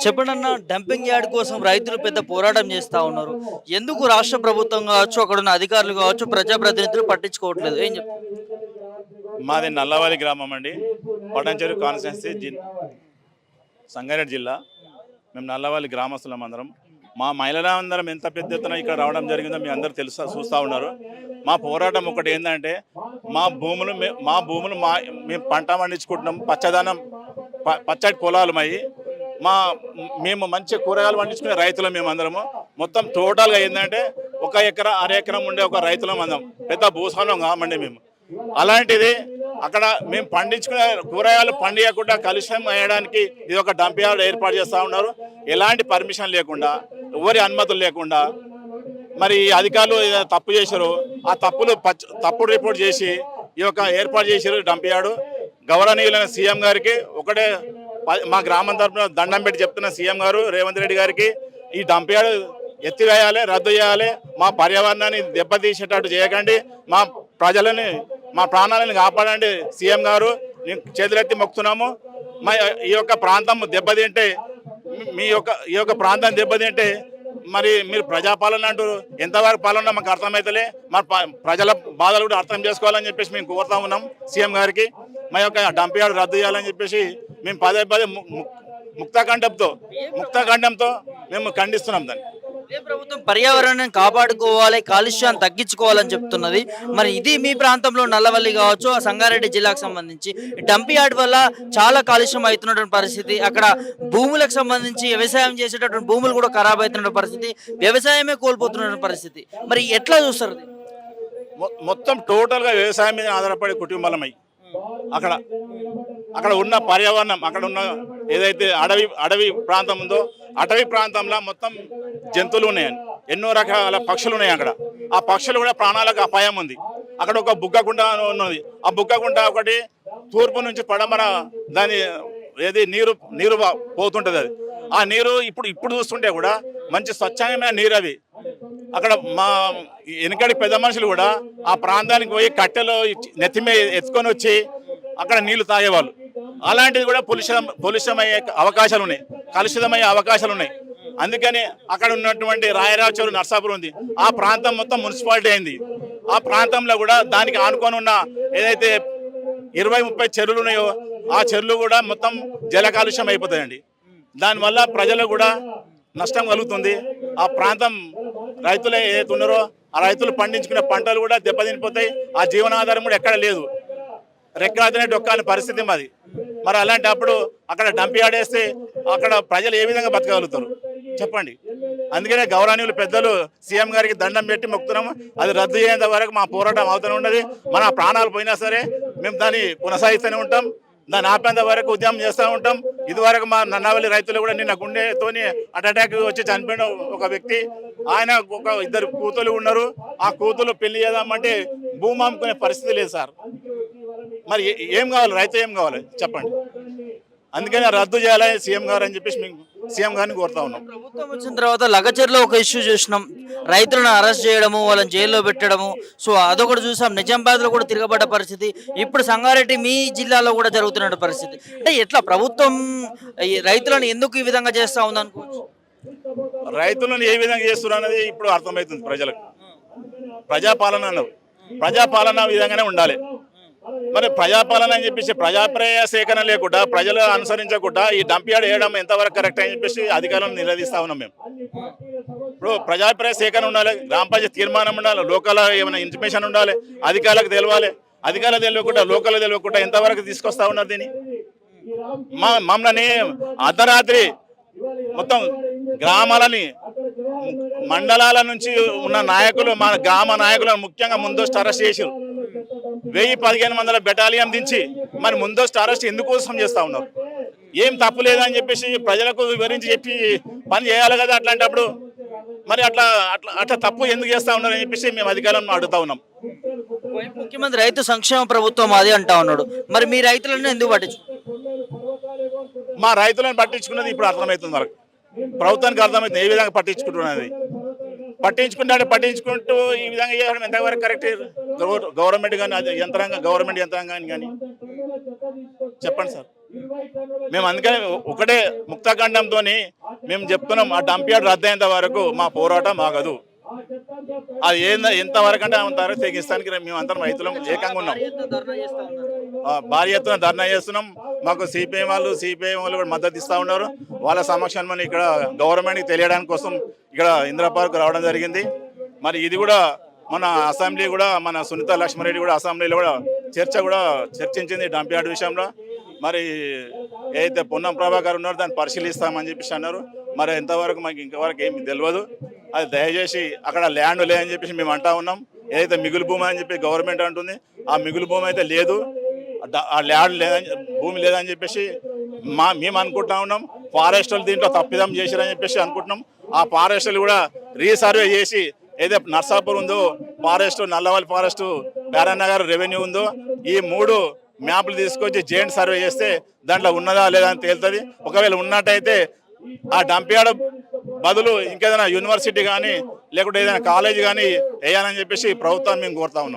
చెప్పండి అన్న, dumping yard కోసం రైతులు పెద్ద పోరాటం చేస్తా ఉన్నారు. ఎందుకు రాష్ట్ర ప్రభుత్వం కావచ్చు, అక్కడున్న అధికారులు కావచ్చు, ప్రజాప్రతినిధులు పట్టించుకోవట్లేదు? ఏం చెప్తారు? మాది నల్లవాలి గ్రామం అండి. పటాన్చెరు కాన్స్టిట్యున్సీ సంగారెడ్డి జిల్లా. మేము నల్లవాలి గ్రామస్తులం అందరం. మా మహిళలందరం ఎంత పెద్ద ఎత్తున ఇక్కడ రావడం జరిగిందో మీ అందరూ చూస్తూ ఉన్నారు. మా పోరాటం ఒకటి ఏంటంటే మా భూములు మేము పంట పండించుకుంటున్నాం. పచ్చదనం పచ్చటి పొలాలు మేము మంచి కూరగాయలు పండించుకునే రైతులు మేమందరము. మొత్తం టోటల్గా ఏంటంటే 1 ఎకరా 1/2 ఎకరం ఉండే ఒక రైతులం అందరం. పెద్ద భూస్వామ్యం కామండి మేము. అలాంటిది అక్కడ మేము పండించుకునే కూరగాయలు పండియకుండా కలుషితం వేయడానికి ఇది ఒక డంప్ యార్డ్ ఏర్పాటు చేస్తూ ఉన్నారు. ఎలాంటి పర్మిషన్ లేకుండా, ఎవరి అనుమతులు లేకుండా. మరి అధికారులు తప్పు చేశారు. ఆ తప్పుడు రిపోర్ట్ చేసి ఈ యొక్క ఏర్పాటు చేశారు డంప్ యార్డు. గౌరవనీయులైన సీఎం గారికి ఒకటే మా గ్రామం తరఫున దండం పెట్టి చెప్తున్న సీఎం గారు రేవంత్ రెడ్డి గారికి, ఈ డంప్ యార్డు ఎత్తివేయాలి, రద్దు చేయాలి. మా పర్యావరణాన్ని దెబ్బతీసేటట్టు చేయకండి. మా ప్రజలని, మా ప్రాణాలను కాపాడండి సీఎం గారు. చేతులెత్తి మొక్కుతున్నాము. ఈ యొక్క ప్రాంతం దెబ్బతింటే ఈ యొక్క ప్రాంతం దెబ్బతింటే మరి మీరు ప్రజాపాలన అంటూ ఎంతవరకు పాలన మాకు అర్థమవుతలే. మరి ప్రజల బాధలు కూడా అర్థం చేసుకోవాలని చెప్పేసి మేము కోరుతా ఉన్నాం సీఎం గారికి. మా యొక్క డంప్ యార్డ్ రద్దు చేయాలని చెప్పేసి మేము పదే ముక్తఖండంతో మేము ఖండిస్తున్నాం దాన్ని. ప్రభుత్వం పర్యావరణాన్ని కాపాడుకోవాలి, కాలుష్యాన్ని తగ్గించుకోవాలని చెప్తున్నది. మరి ఇది మీ ప్రాంతంలో నల్లవల్లి కావచ్చు, ఆ సంగారెడ్డి జిల్లాకు సంబంధించి డంప్ యార్డ్ వల్ల చాలా కాలుష్యం అవుతున్నటువంటి పరిస్థితి. అక్కడ భూములకు సంబంధించి వ్యవసాయం చేసేటటువంటి భూములు కూడా ఖరాబ్ అవుతున్న పరిస్థితి, వ్యవసాయమే కోల్పోతున్న పరిస్థితి. మరి ఎట్లా చూస్తారు? మొత్తం టోటల్గా వ్యవసాయం మీద ఆధారపడే కుటుంబాలమై అక్కడ ఉన్న పర్యావరణం, అక్కడ ఉన్న ఏదైతే అడవి ప్రాంతం ఉందో, అటవీ ప్రాంతంలో మొత్తం జంతువులు ఉన్నాయని, ఎన్నో రకాల పక్షులు ఉన్నాయి అక్కడ. ఆ పక్షులు కూడా ప్రాణాలకు అపాయం ఉంది. అక్కడ ఒక బుగ్గకుంట ఉన్నది. ఆ బుగ్గకుంట ఒకటి తూర్పు నుంచి పడమర దాని నీరు పోతుంటుంది. అది ఆ నీరు ఇప్పుడు చూస్తుంటే కూడా మంచి స్వచ్ఛమైన నీరు. అవి అక్కడ మా వెనకడి పెద్ద మనుషులు కూడా ఆ ప్రాంతానికి పోయి కట్టెలు నెత్తిమే ఎత్తుకొని వచ్చి అక్కడ నీళ్లు తాగేవాళ్ళు. అలాంటిది కూడా పొల్యూషమయ్యే అవకాశాలు ఉన్నాయి, కలుషితమయ్యే అవకాశాలు ఉన్నాయి. అందుకని అక్కడ ఉన్నటువంటి రాయరాచూరు, నర్సాపురం ఉంది. ఆ ప్రాంతం మొత్తం మున్సిపాలిటీ అయింది. ఆ ప్రాంతంలో కూడా దానికి ఆనుకొని ఉన్న ఏదైతే 20-30 చెరువులు ఉన్నాయో ఆ చెరువులు కూడా మొత్తం జల కాలుష్యం అయిపోతాయండి. దానివల్ల ప్రజలకు కూడా నష్టం కలుగుతుంది. ఆ ప్రాంతం రైతులు ఏదైతే ఉన్నారో ఆ రైతులు పండించుకునే పంటలు కూడా దెబ్బతినిపోతాయి. ఆ జీవనాధారం కూడా ఎక్కడ లేదు. రెక్కలతోనే డొక్కాని పరిస్థితి మాది. మరి అలాంటప్పుడు అక్కడ డంప్ యార్డ్ వేస్తే అక్కడ ప్రజలు ఏ విధంగా బతకగలుగుతారు చెప్పండి. అందుకనే గౌరవనీయులు పెద్దలు సీఎం గారికి దండం పెట్టి మొక్కుతున్నాము. అది రద్దు అయ్యేంత వరకు మా పోరాటం అవుతూనే ఉన్నది. మన ప్రాణాలు పోయినా సరే మేము దాన్ని కొనసాగిస్తూనే ఉంటాం. దాన్ని ఆపేంత వరకు ఉద్యమం చేస్తూ ఉంటాం. ఇదివరకు మా నన్నవల్లి రైతులు కూడా నిన్న గుండెతోని అటాక్ వచ్చి చనిపోయిన ఒక వ్యక్తి, ఆయన ఒక 2 కూతులు ఉన్నారు. ఆ కూతులు పెళ్లి చేద్దామంటే భూమి అమ్ముకునే పరిస్థితి లేదు సార్. మరి ఏం కావాలి, రైతు ఏం కావాలి చెప్పండి. అందుకని రద్దు చేయాలి సీఎం గారు అని చెప్పేసి మేము సీఎం గారిని కోరుతా ఉన్నాం. ప్రభుత్వం వచ్చిన తర్వాత లగచర్లో ఒక ఇష్యూ చూసినాం, రైతులను అరెస్ట్ చేయడము, వాళ్ళని జైల్లో పెట్టడము. సో అదొకటి చూసాం. నిజామాబాద్లో కూడా తిరగబడ్డ పరిస్థితి. ఇప్పుడు సంగారెడ్డి మీ జిల్లాలో కూడా జరుగుతున్న పరిస్థితి. అంటే ఎట్లా ప్రభుత్వం ఈ రైతులను ఎందుకు ఈ విధంగా చేస్తూ ఉంది అనుకోవచ్చు? రైతులను ఏ విధంగా చేస్తున్నారు అనేది ఇప్పుడు అర్థమవుతుంది ప్రజలకు. ప్రజాపాలన విధంగానే ఉండాలి. మరి ప్రజాపాలన అని చెప్పేసి ప్రజాప్రయ సేకరణ లేకుండా, ప్రజలు అనుసరించకుండా ఈ డంప్ యార్డ్ వేయడం ఎంతవరకు కరెక్ట్ అని చెప్పేసి అధికారులను నిలదీస్తా ఉన్నాం మేము. ఇప్పుడు ప్రజాప్రయ సేకరణ ఉండాలి, గ్రామ పంచాయతీ తీర్మానం ఉండాలి, లోకల్ ఏమైనా ఇన్ఫర్మేషన్ ఉండాలి, అధికారులకు తెలవాలి. అధికారులు తెలియకుండా, లోకల్ తెలియకుండా ఎంతవరకు తీసుకొస్తా ఉన్నారు దీన్ని? మమ్మల్ని అర్ధరాత్రి మొత్తం గ్రామాలని, మండలాల నుంచి ఉన్న నాయకులు, మన గ్రామ నాయకులను ముఖ్యంగా ముందస్తు అరెస్ట్ చేశారు. 1000-1500 బెటాలియన్ దించి మరి ముందస్తు అరెస్ట్ ఎందుకోసం చేస్తూ ఉన్నారు? ఏం తప్పు లేదని చెప్పేసి ప్రజలకు వివరించి చెప్పి పని చేయాలి కదా. అట్లాంటప్పుడు మరి అట్లా తప్పు ఎందుకు చేస్తూ ఉన్నారని చెప్పేసి మేము అధికారులను అడుగుతా ఉన్నాం. ముఖ్యమంత్రి రైతు సంక్షేమ ప్రభుత్వం అది అంటా ఉన్నాడు. మరి మీ రైతులను ఎందుకు పట్టించుకుంటారు? మా రైతులను పట్టించుకున్నది ఇప్పుడు అర్థమవుతుంది. వరకు ప్రభుత్వానికి అర్థమవుతుంది ఏ విధంగా పట్టించుకుంటున్నది. పట్టించుకుంటూ ఈ విధంగా చేయడం ఎంతవరకు కరెక్ట్? గవర్నమెంట్ కానీ గవర్నమెంట్ యంత్రాంగాన్ని కానీ చెప్పండి సార్. మేము అందుకని ఒకటే ముక్తఖండంతో మేము చెప్తున్నాం, ఆ డంప్ యార్డ్ రద్దయ్యేంత వరకు మా పోరాటం ఆగదు. అది ఎంతవరకు అంటే అంతవరకు తెగిస్తానికి మేము అందరం రైతులం ఏకంగా ఉన్నాం. భారీ ఎత్తున ధర్నా చేస్తున్నాం. మాకు సిపిఎం వాళ్ళు కూడా మద్దతు ఇస్తూ ఉన్నారు. వాళ్ళ సమక్షంలో ఇక్కడ గవర్నమెంట్కి తెలియడానికి కోసం ఇక్కడ ఇందిరా పార్క్ రావడం జరిగింది. మరి ఇది కూడా మన అసెంబ్లీ కూడా మన సునీత లక్ష్మారెడ్డి కూడా అసెంబ్లీలో కూడా చర్చించింది డంప్ యార్డ్ విషయంలో. మరి ఏదైతే పొన్నం ప్రభాకర్ ఉన్నారో దాన్ని పరిశీలిస్తామని చెప్పేసి అన్నారు. మరి ఎంతవరకు మాకు ఇంతవరకు ఏమి తెలియదు. అది దయచేసి అక్కడ ల్యాండ్ లేదని చెప్పేసి మేము అంటా ఉన్నాం. ఏదైతే మిగులు భూమి అని చెప్పి గవర్నమెంట్ అంటుంది, ఆ మిగులు భూమి అయితే లేదు, ఆ ల్యాండ్ లేదని భూమి లేదని చెప్పేసి మేము అనుకుంటా ఉన్నాం. ఫారెస్ట్ వాళ్ళు దీంట్లో తప్పిదం చేశారని చెప్పేసి అనుకుంటున్నాం. ఆ ఫారెస్టులు కూడా రీసర్వే చేసి ఏదైతే నర్సాపూర్ ఉందో ఫారెస్ట్, నల్లవల్లి ఫారెస్ట్, పేరన్నగర్ రెవెన్యూ ఉందో ఈ 3 మ్యాప్లు తీసుకొచ్చి జాయింట్ సర్వే చేస్తే దాంట్లో ఉన్నదా లేదా అని తేలుతుంది. ఒకవేళ ఉన్నట్టయితే ఆ డంప్ యార్డ్ బదులు ఇంకేదైనా యూనివర్సిటీ కానీ లేకుంటే ఏదైనా కాలేజ్ కానీ వేయాలని చెప్పేసి ప్రభుత్వాన్ని మేము కోరుతా ఉన్నాం.